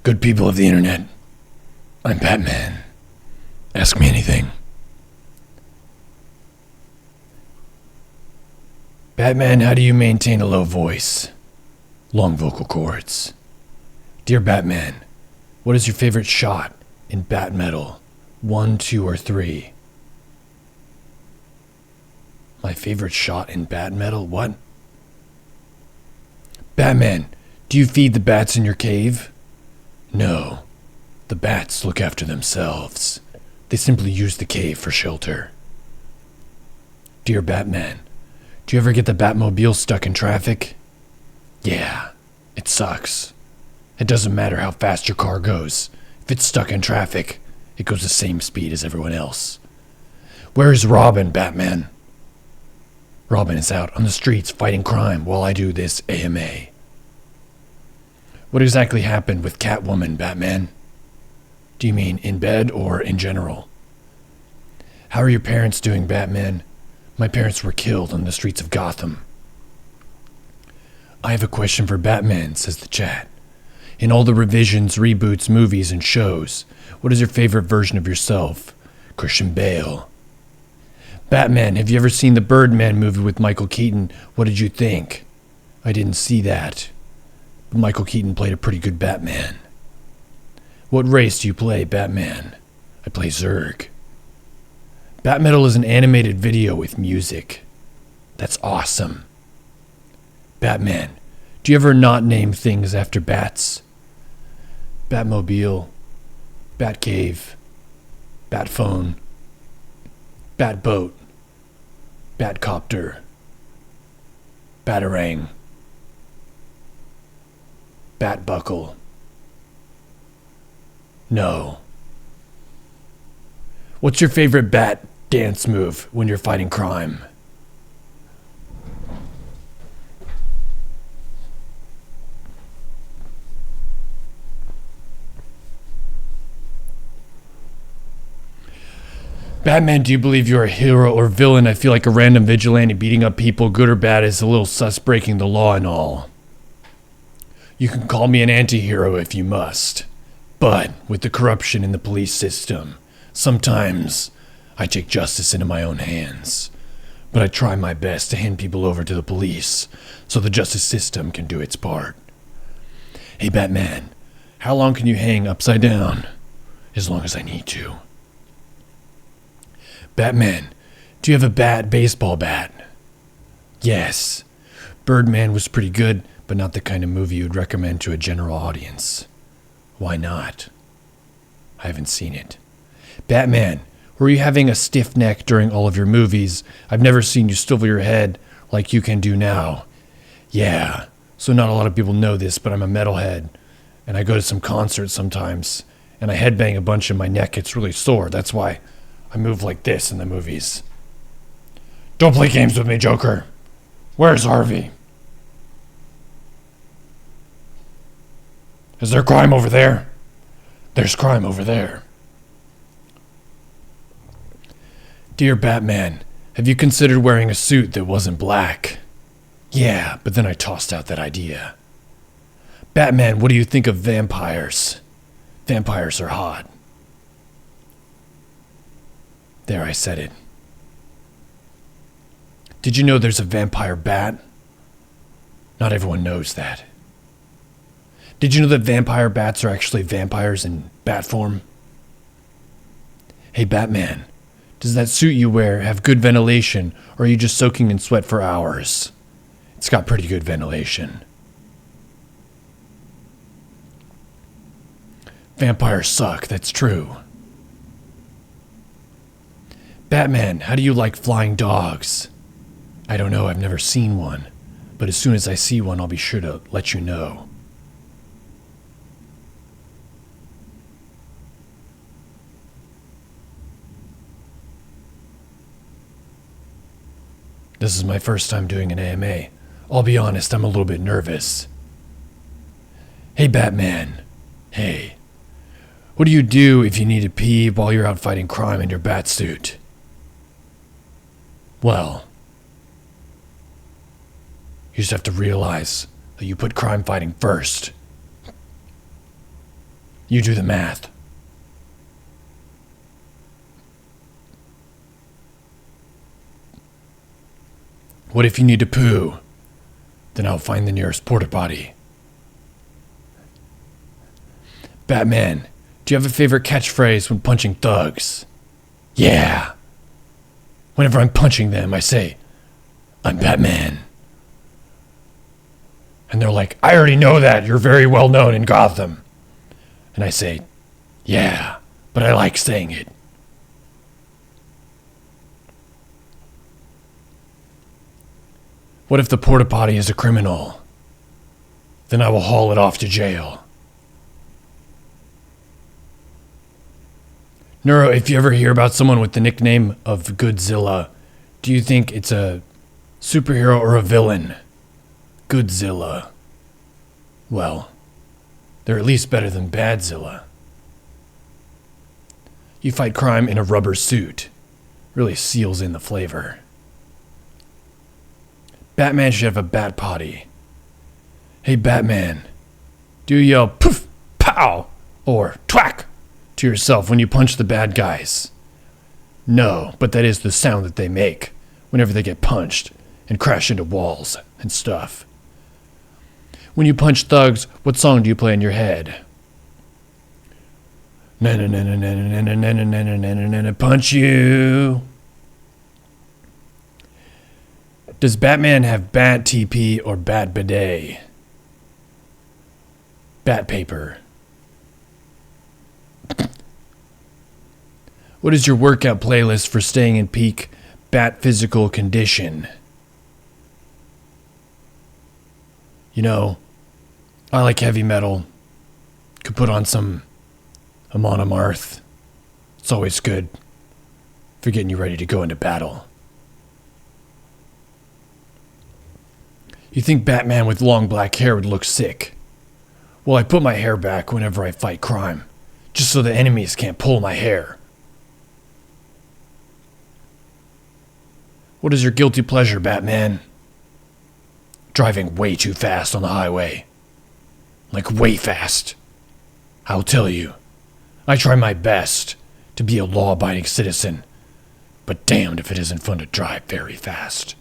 Good people of the internet, I'm Batman. Ask me anything. Batman, how do you maintain a low voice? Long vocal cords. Dear Batman, what is your favorite shot in Bat Metal? 1, 2, or 3? My favorite shot in Bat Metal? What? Batman, do you feed the bats in your cave? No. The bats look after themselves. They simply use the cave for shelter. Dear Batman, do you ever get the Batmobile stuck in traffic? Yeah, it sucks. It doesn't matter how fast your car goes. If it's stuck in traffic, it goes the same speed as everyone else. Where is Robin, Batman? Robin is out on the streets fighting crime while I do this AMA. What exactly happened with Catwoman, Batman? Do you mean in bed or in general? How are your parents doing, Batman? My parents were killed on the streets of Gotham. I have a question for Batman, says the chat. In all the revisions, reboots, movies, and shows, what is your favorite version of yourself? Christian Bale. Batman, have you ever seen the Birdman movie with Michael Keaton? What did you think? I didn't see that. But Michael Keaton played a pretty good Batman. What race do you play, Batman? I play Zurg. Batmetal is an animated video with music. That's awesome. Batman, do you ever not name things after bats? Batmobile, Batcave, Batphone, Batboat, Batcopter, Batarang, Batbuckle. No. What's your favorite bat dance move when you're fighting crime? Batman, do you believe you're a hero or villain? I feel like a random vigilante beating up people, good or bad, is a little sus breaking the law and all. You can call me an anti-hero if you must. But with the corruption in the police system, sometimes I take justice into my own hands. But I try my best to hand people over to the police so the justice system can do its part. Hey Batman, how long can you hang upside down? As long as I need to. Batman, do you have a baseball bat? Yes. Birdman was pretty good, but not the kind of movie you'd recommend to a general audience. Why not? I haven't seen it. Batman, were you having a stiff neck during all of your movies? I've never seen you swivel your head like you can do now. Yeah, so not a lot of people know this, but I'm a metalhead, and I go to some concerts sometimes, and I headbang a bunch and my neck gets really sore. That's why I move like this in the movies. Don't play games with me, Joker. Where's Harvey? Is there crime over there? There's crime over there. Dear Batman, have you considered wearing a suit that wasn't black? Yeah, but then I tossed out that idea. Batman, what do you think of vampires? Vampires are hot. There, I said it. Did you know there's a vampire bat? Not everyone knows that. Did you know that vampire bats are actually vampires in bat form? Hey Batman, does that suit you wear have good ventilation, or are you just soaking in sweat for hours? It's got pretty good ventilation. Vampires suck, that's true. Batman, how do you like flying dogs? I don't know, I've never seen one. But as soon as I see one, I'll be sure to let you know. This is my first time doing an AMA. I'll be honest, I'm a little bit nervous. Hey Batman. Hey. What do you do if you need to pee while you're out fighting crime in your bat suit? Well, you just have to realize that you put crime fighting first. You do the math. What if you need to poo? Then I'll find the nearest porta potty. Batman, do you have a favorite catchphrase when punching thugs? Yeah. Whenever I'm punching them, I say, I'm Batman. And they're like, I already know that. You're very well known in Gotham. And I say, yeah, but I like saying it. What if the porta potty is a criminal? Then I will haul it off to jail. Neuro, if you ever hear about someone with the nickname of Godzilla, do you think it's a superhero or a villain? Godzilla. Well, they're at least better than Badzilla. You fight crime in a rubber suit. Really seals in the flavor. Batman should have a bat potty. Hey Batman, do you yell poof, pow, or twack to yourself when you punch the bad guys? No, but that is the sound that they make whenever they get punched and crash into walls and stuff. When you punch thugs, what song do you play in your head? Na na na na na na na na na na na na na punch you. Does Batman have bat TP or bat bidet? Bat paper. What is your workout playlist for staying in peak bat physical condition? You know, I like heavy metal. Could put on some Amon Amarth. It's always good for getting you ready to go into battle. You think Batman with long black hair would look sick? Well, I put my hair back whenever I fight crime, just so the enemies can't pull my hair. What is your guilty pleasure, Batman? Driving way too fast on the highway. Like way fast. I'll tell you, I try my best to be a law-abiding citizen, but damned if it isn't fun to drive very fast.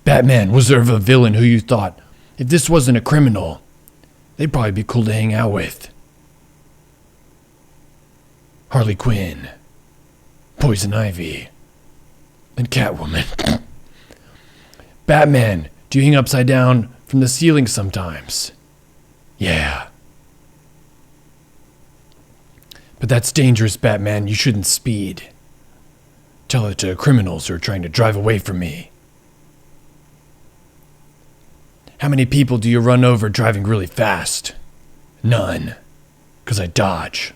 Batman, was there a villain who you thought, if this wasn't a criminal, they'd probably be cool to hang out with? Harley Quinn, Poison Ivy, and Catwoman. Batman, do you hang upside down from the ceiling sometimes? Yeah. But that's dangerous, Batman. You shouldn't speed. Tell it to criminals who are trying to drive away from me. How many people do you run over driving really fast? None. 'Cause I dodge.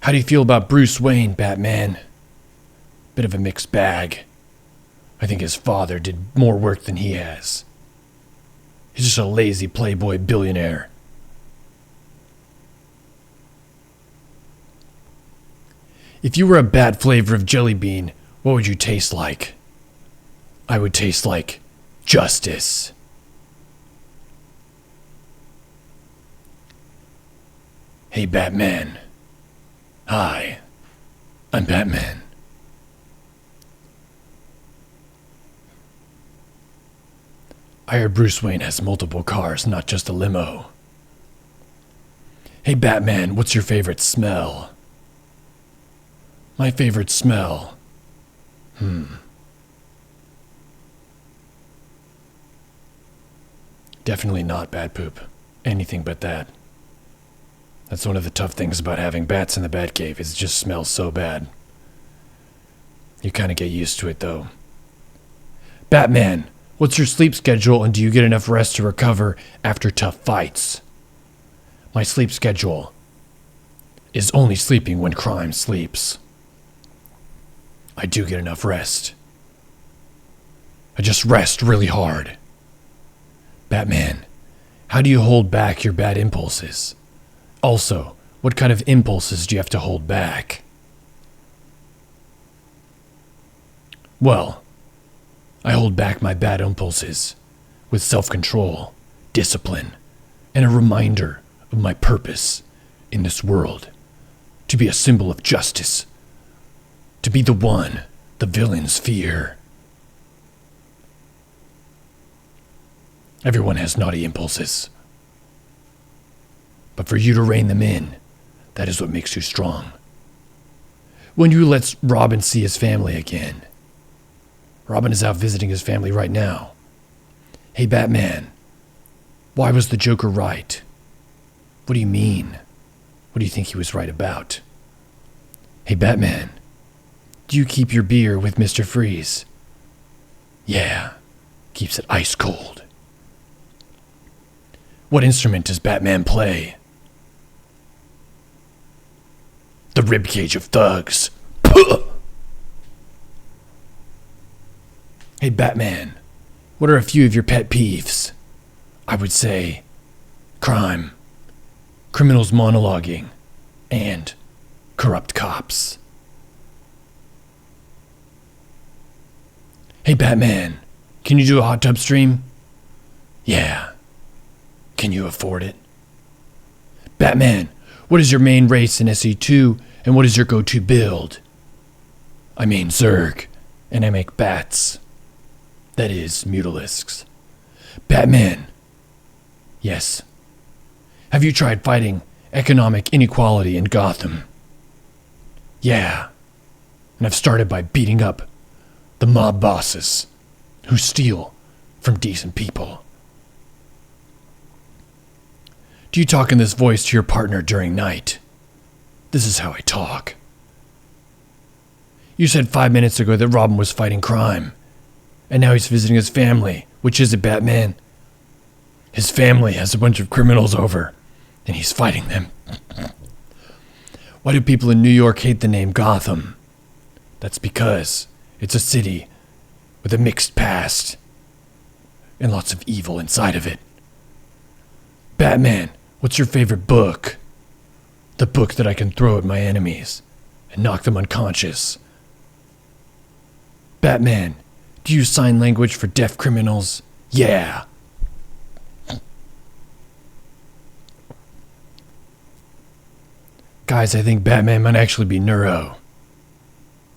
How do you feel about Bruce Wayne, Batman? Bit of a mixed bag. I think his father did more work than he has. He's just a lazy playboy billionaire. If you were a bad flavor of jelly bean, what would you taste like? I would taste like justice. Hey, Batman. Hi, I'm Batman. I heard Bruce Wayne has multiple cars, not just a limo. Hey, Batman, what's your favorite smell? My favorite smell? Definitely not bat poop. Anything but that. That's one of the tough things about having bats in the Batcave, is it just smells so bad. You kind of get used to it, though. Batman, what's your sleep schedule and do you get enough rest to recover after tough fights? My sleep schedule is only sleeping when crime sleeps. I do get enough rest. I just rest really hard. Batman, how do you hold back your bad impulses? Also, what kind of impulses do you have to hold back? Well, I hold back my bad impulses with self-control, discipline, and a reminder of my purpose in this world. To be a symbol of justice. To be the one the villains fear. Everyone has naughty impulses. But for you to rein them in, that is what makes you strong. When you let Robin see his family again. Robin is out visiting his family right now. Hey, Batman, why was the Joker right? What do you mean? What do you think he was right about? Hey, Batman, do you keep your beer with Mr. Freeze? Yeah, keeps it ice cold. What instrument does Batman play? The ribcage of thugs. Hey, Batman, what are a few of your pet peeves? I would say crime, criminals monologuing, and corrupt cops. Hey, Batman, can you do a hot tub stream? Yeah. Can you afford it? Batman, what is your main race in SE2, and what is your go-to build? I mean Zerg, and I make bats. That is, mutalisks. Batman. Yes. Have you tried fighting economic inequality in Gotham? Yeah. And I've started by beating up the mob bosses who steal from decent people. Do you talk in this voice to your partner during night? This is how I talk. You said 5 minutes ago that Robin was fighting crime, and now he's visiting his family. Which is it, Batman? His family has a bunch of criminals over, and he's fighting them. Why do people in New York hate the name Gotham? That's because it's a city with a mixed past and lots of evil inside of it. Batman, what's your favorite book? The book that I can throw at my enemies and knock them unconscious. Batman, do you use sign language for deaf criminals? Yeah. Guys, I think Batman might actually be Neuro.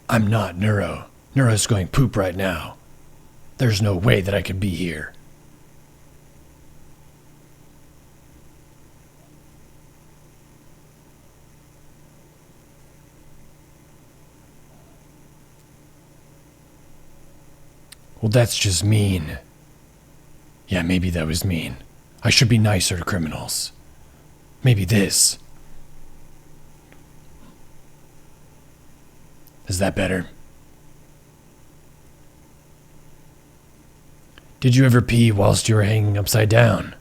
I'm not Neuro. Neuro's going poop right now. There's no way that I could be here. Well, that's just mean. Yeah, maybe that was mean. I should be nicer to criminals. Maybe this. Is that better? Did you ever pee whilst you were hanging upside down?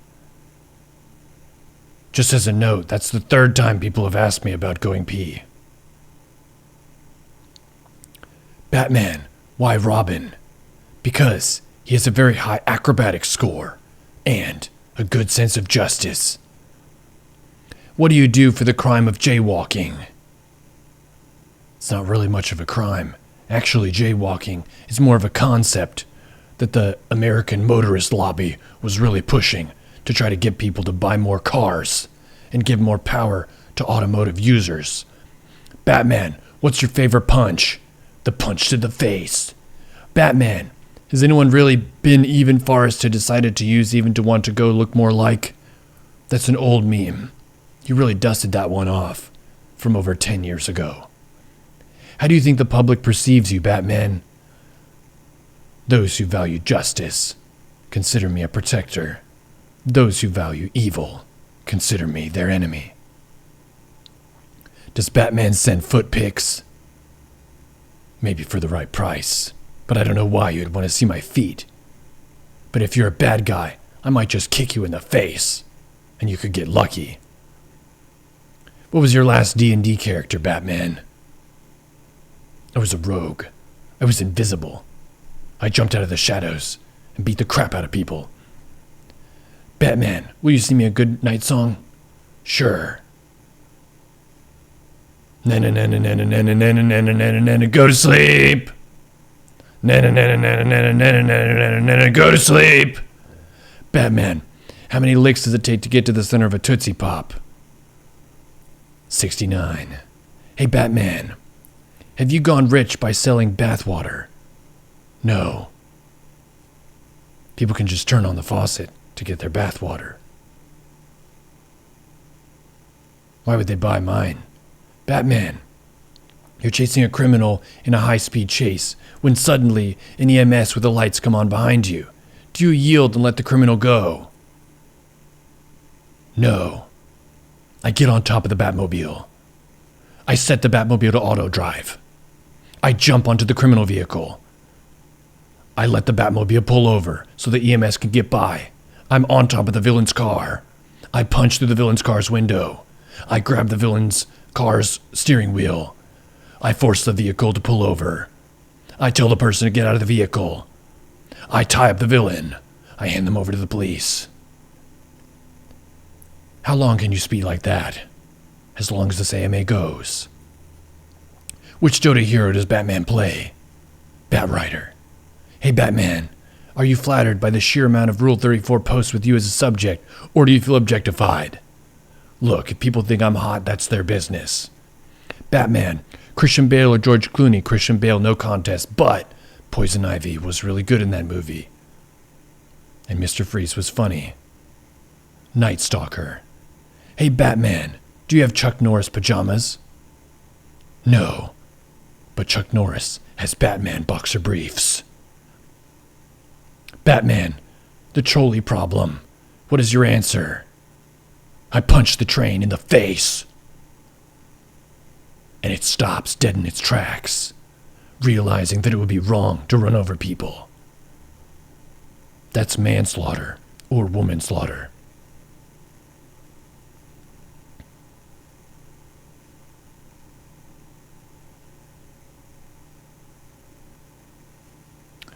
Just as a note, that's the third time people have asked me about going pee. Batman, why Robin? Because he has a very high acrobatic score and a good sense of justice. What do you do for the crime of jaywalking? It's not really much of a crime. Actually, jaywalking is more of a concept that the American motorist lobby was really pushing to try to get people to buy more cars and give more power to automotive users. Batman, what's your favorite punch? The punch to the face. Batman, has anyone really been even far as to decided to use even to want to go look more like? That's an old meme. You really dusted that one off from over 10 years ago. How do you think the public perceives you, Batman? Those who value justice consider me a protector. Those who value evil consider me their enemy. Does Batman send foot pics? Maybe for the right price, but I don't know why you'd want to see my feet. But if you're a bad guy, I might just kick you in the face, and you could get lucky. What was your last D&D character, Batman? I was a rogue. I was invisible. I jumped out of the shadows and beat the crap out of people. Batman, will you sing me a good night song? Sure. Go to sleep. Go to sleep. Batman, How many licks does it take to get to the center of a Tootsie Pop? 69. Hey, Batman. Have you gone rich by selling bathwater? No. People can just turn on the faucet to get their bathwater. Why would they buy mine? Batman, you're chasing a criminal in a high-speed chase when suddenly an EMS with the lights come on behind you. Do you yield and let the criminal go? No. I get on top of the Batmobile. I set the Batmobile to auto drive. I jump onto the criminal vehicle. I let the Batmobile pull over so the EMS can get by. I'm on top of the villain's car. I punch through the villain's car's window. I grab the villain's car's steering wheel. I force the vehicle to pull over. I tell the person to get out of the vehicle. I tie up the villain. I hand them over to the police. How long can you speed like that? As long as this AMA goes. Which Dota hero does Batman play? Batrider. Hey Batman, are you flattered by the sheer amount of Rule 34 posts with you as a subject, or do you feel objectified? Look, if people think I'm hot, that's their business. Batman, Christian Bale or George Clooney, Christian Bale no contest, but Poison Ivy was really good in that movie. And Mr. Freeze was funny. Night Stalker. Hey Batman, do you have Chuck Norris pajamas? No, but Chuck Norris has Batman boxer briefs. Batman, the trolley problem. What is your answer? I punch the train in the face. And it stops dead in its tracks, realizing that it would be wrong to run over people. That's manslaughter or womanslaughter.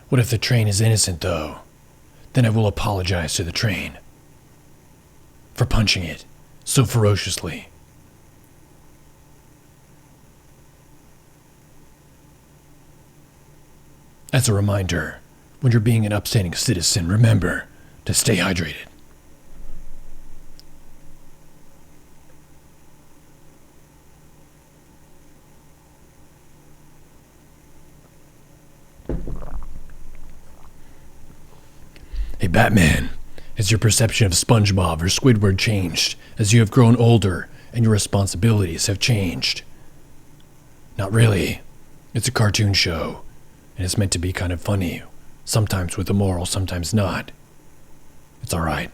What if the train is innocent, though? Then I will apologize to the train for punching it so ferociously. As a reminder, when you're being an upstanding citizen, remember to stay hydrated. Hey Batman, has your perception of SpongeBob or Squidward changed as you have grown older and your responsibilities have changed? Not really. It's a cartoon show, and it's meant to be kind of funny, sometimes with a moral, sometimes not. It's alright.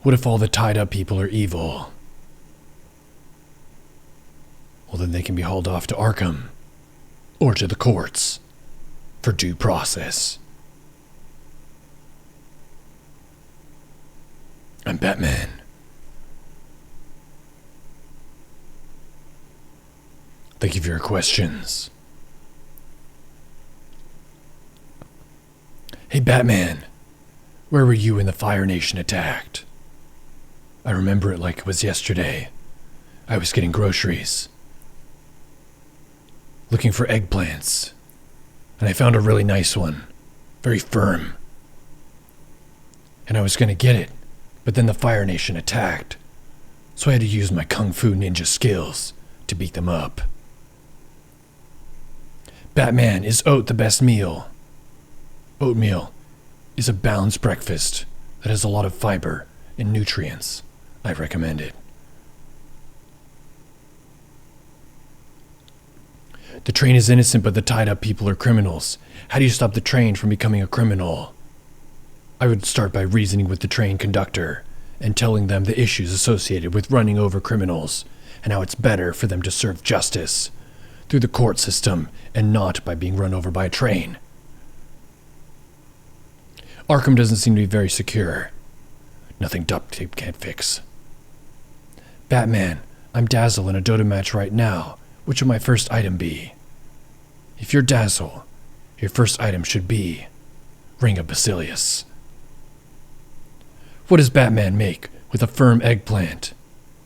What if all the tied up people are evil? Well, then they can be hauled off to Arkham, or to the courts, for due process. I'm Batman. Thank you for your questions. Hey Batman, where were you when the Fire Nation attacked? I remember it like it was yesterday. I was getting groceries, looking for eggplants, and I found a really nice one, very firm. And I was gonna get it, but then the Fire Nation attacked, so I had to use my Kung Fu ninja skills to beat them up. Batman, is oat the best meal? Oatmeal is a balanced breakfast that has a lot of fiber and nutrients. I recommend it. The train is innocent, but the tied up people are criminals. How do you stop the train from becoming a criminal? I would start by reasoning with the train conductor and telling them the issues associated with running over criminals and how it's better for them to serve justice through the court system and not by being run over by a train. Arkham doesn't seem to be very secure. Nothing duct tape can't fix. Batman, I'm Dazzle in a Dota match right now. Which would my first item be? If you're Dazzle, your first item should be Ring of Basilius. What does Batman make with a firm eggplant?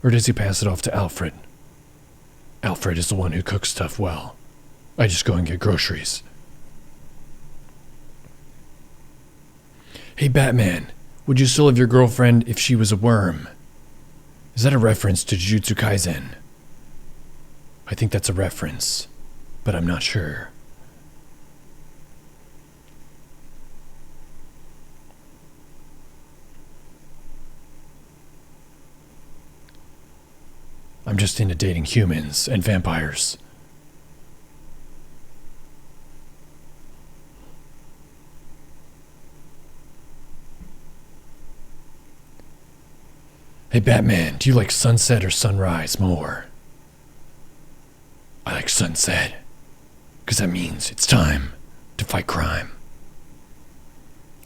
Or does he pass it off to Alfred? Alfred is the one who cooks stuff well. I just go and get groceries. Hey, Batman, would you still have your girlfriend if she was a worm? Is that a reference to Jujutsu Kaisen? I think that's a reference, but I'm not sure. I'm just into dating humans and vampires. Hey, Batman, do you like sunset or sunrise more? I like sunset, because that means it's time to fight crime.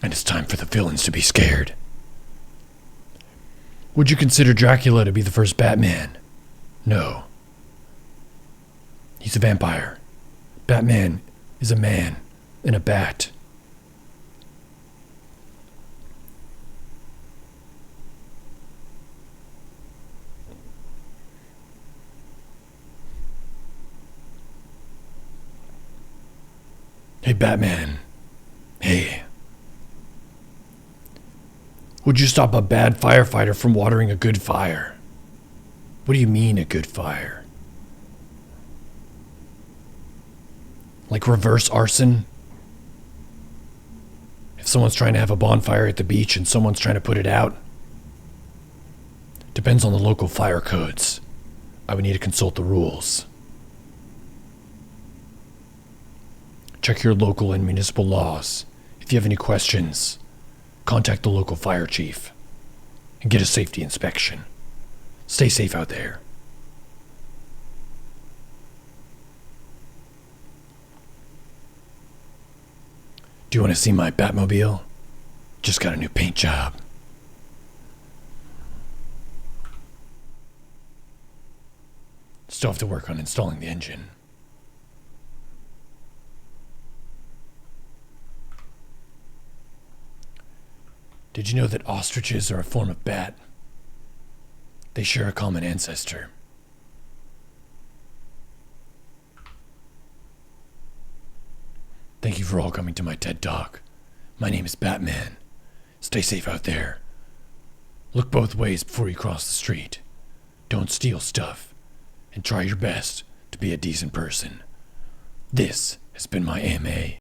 And it's time for the villains to be scared. Would you consider Dracula to be the first Batman? No. He's a vampire. Batman is a man and a bat. Hey, Batman. Hey. Would you stop a bad firefighter from watering a good fire? What do you mean, a good fire? Like reverse arson? If someone's trying to have a bonfire at the beach and someone's trying to put it out? Depends on the local fire codes. I would need to consult the rules. Check your local and municipal laws. If you have any questions, contact the local fire chief and get a safety inspection. Stay safe out there. Do you want to see my Batmobile? Just got a new paint job. Still have to work on installing the engine. Did you know that ostriches are a form of bat? They share a common ancestor. Thank you for all coming to my TED Talk. My name is Batman. Stay safe out there. Look both ways before you cross the street. Don't steal stuff. And try your best to be a decent person. This has been my AMA.